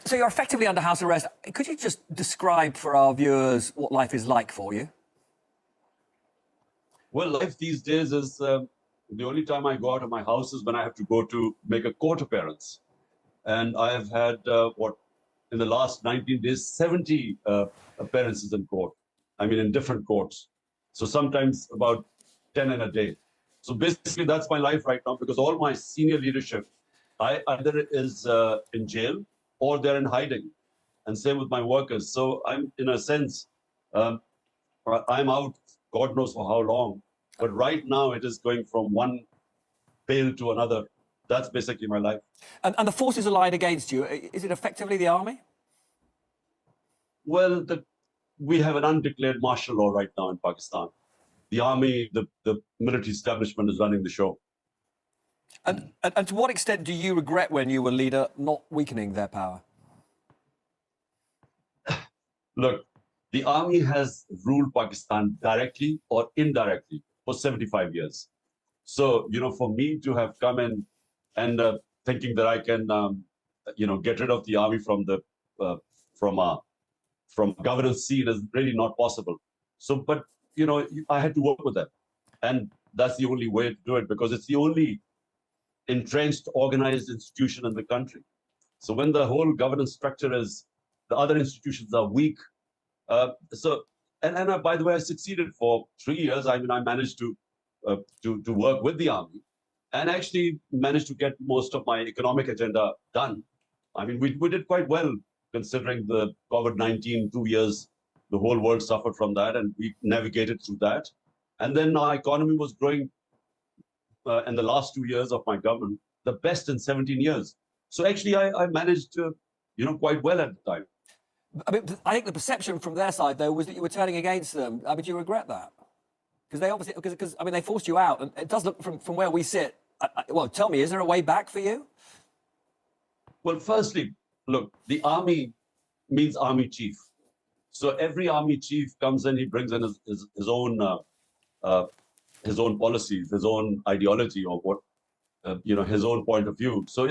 So you're effectively under house arrest. Could you just describe for our viewers what life is like for you? Well, life these days is the only time I go out of my house is when I have to go to make a court appearance. And I have had, in the last 19 days, 70 appearances in court. I mean, in different courts. So sometimes about 10 in a day. So basically, that's my life right now, because all my senior leadership, either is in jail or they're in hiding. And same with my workers. So I'm, in a sense, I'm out, God knows for how long. But right now, it is going from one pail to another. That's basically my life. And the forces allied against you, is it effectively the army? Well, we have an undeclared martial law right now in Pakistan. The army, the military establishment is running the show. And to what extent do you regret, when you were leader, not weakening their power? Look, the army has ruled Pakistan directly or indirectly for 75 years. So, for me to have come in and thinking that I can, get rid of the army from governance scene is really not possible. So, but, I had to work with them. And that's the only way to do it, because it's the only entrenched, organized institution in the country. So when the whole governance structure is, the other institutions are weak. By the way, I succeeded for 3 years. I mean, I managed to work with the army and actually managed to get most of my economic agenda done. I mean, we did quite well considering the COVID-19 2 years. The whole world suffered from that, and we navigated through that. And then our economy was growing in the last 2 years of my government, the best in 17 years. So actually, I managed quite well at the time. I mean, I think the perception from their side, though, was that you were turning against them. I mean, do you regret that? Because they obviously, because I mean, they forced you out, and it does look from where we sit. Well, tell me, is there a way back for you? Well, firstly, look, the army means army chief. So every army chief comes in, he brings in his own policies, his own ideology, or what his own point of view. So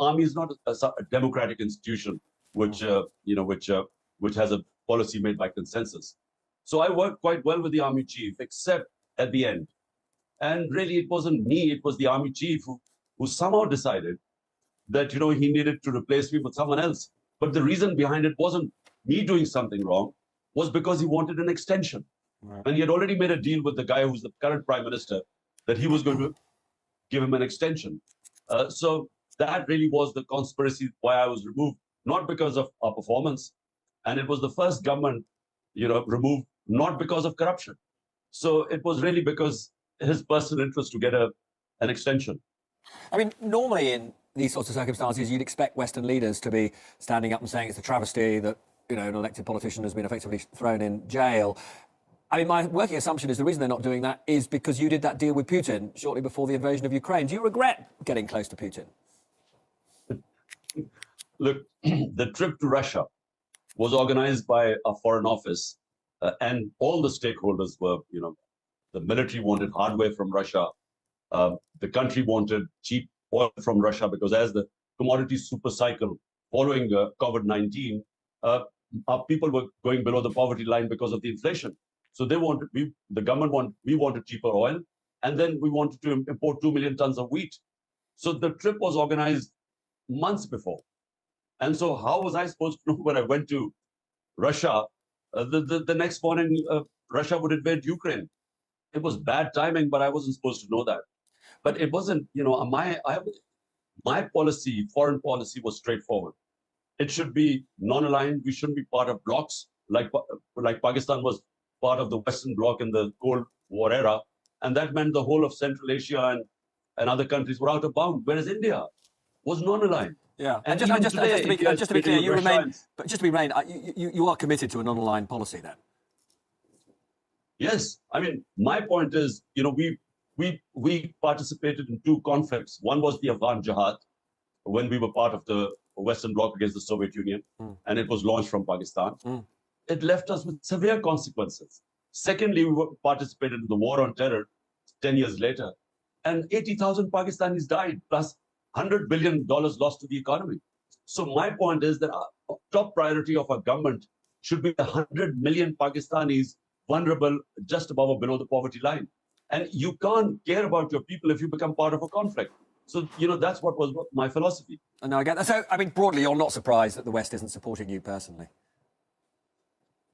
army is not a democratic institution which has a policy made by consensus. So I worked quite well with the army chief, except at the end. And really, it wasn't me; it was the army chief who somehow decided that he needed to replace me with someone else. But the reason behind it wasn't me doing something wrong, was because he wanted an extension. Right. And he had already made a deal with the guy who's the current prime minister that he was going to give him an extension. So that really was the conspiracy why I was removed, not because of our performance. And it was the first government, removed, not because of corruption. So it was really because his personal interest to get an extension. I mean, normally in these sorts of circumstances, you'd expect Western leaders to be standing up and saying it's a travesty that, an elected politician has been effectively thrown in jail. I mean, my working assumption is the reason they're not doing that is because you did that deal with Putin shortly before the invasion of Ukraine. Do you regret getting close to Putin? Look, the trip to Russia was organized by our Foreign Office, and all the stakeholders were, the military wanted hardware from Russia. The country wanted cheap oil from Russia, because as the commodity super cycle following COVID-19, our people were going below the poverty line because of the inflation. So we wanted cheaper oil, and then we wanted to import 2 million tons of wheat. So the trip was organized months before. And so how was I supposed to know when I went to Russia, the next morning, Russia would invade Ukraine? It was bad timing, but I wasn't supposed to know that. But it wasn't, my policy, foreign policy, was straightforward. It should be non-aligned. We shouldn't be part of blocs like Pakistan was part of the Western Bloc in the Cold War era. And that meant the whole of Central Asia and other countries were out of bounds, whereas India was non-aligned. Yeah, and just to be clear, you remain, but just to be clear, you are committed to a non-aligned policy then? Yes, I mean, my point is, we participated in 2 conflicts. One was the Afghan Jihad, when we were part of the Western Bloc against the Soviet Union, and it was launched from Pakistan. It left us with severe consequences. Secondly, we participated in the war on terror 10 years later, and 80,000 Pakistanis died, plus $100 billion lost to the economy. So my point is that our top priority of our government should be the 100 million Pakistanis vulnerable just above or below the poverty line. And you can't care about your people if you become part of a conflict. So, that's what was my philosophy. And I get that. So, I mean, broadly, you're not surprised that the West isn't supporting you personally?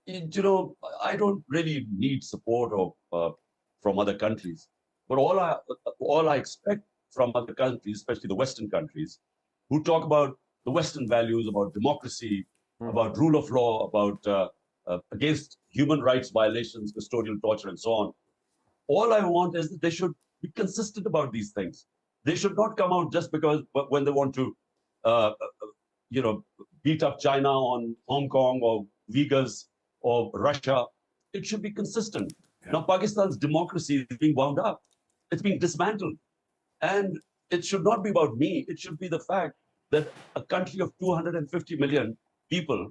I don't really need support from other countries. But all I expect from other countries, especially the Western countries, who talk about the Western values, about democracy, about rule of law, about against human rights violations, custodial torture, and so on. All I want is that they should be consistent about these things. They should not come out just because when they want to, beat up China on Hong Kong or Uyghurs or Russia. It should be consistent. Yeah. Now, Pakistan's democracy is being wound up. It's being dismantled. And it should not be about me. It should be the fact that a country of 250 million people,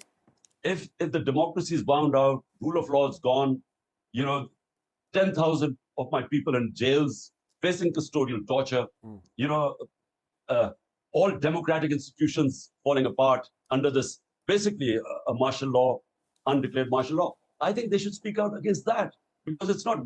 if the democracy is wound out, rule of law is gone, 10,000 of my people in jails facing custodial torture, all democratic institutions falling apart under this, basically a martial law, undeclared martial law. I think they should speak out against that, because it's not